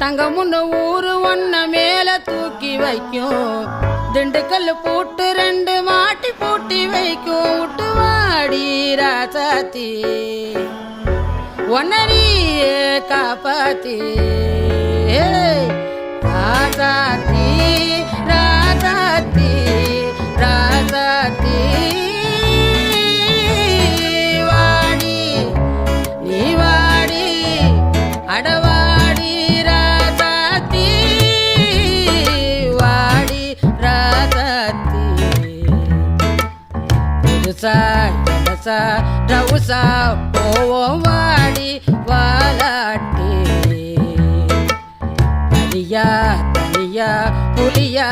தங்கமுன்னு ஊரு ஒன்ன மேல தூக்கி வைக்கும் திண்டுக்கல் பூட்டு 2 மாட்டி பூட்டி வைக்கும் விட்டு வாடி ராசாத்தி ஒன்னரியே காப்பாத்தி ராசாத்தி ராசாத்தி ராசாத்தி வாடி நீ வாடி அடவாடி ராசாத்தி வாடி ராசாத்தி புதுசா இடசா ரவுசா போவோம் வாடி வாலாட்டி தனியா தனியா புலியா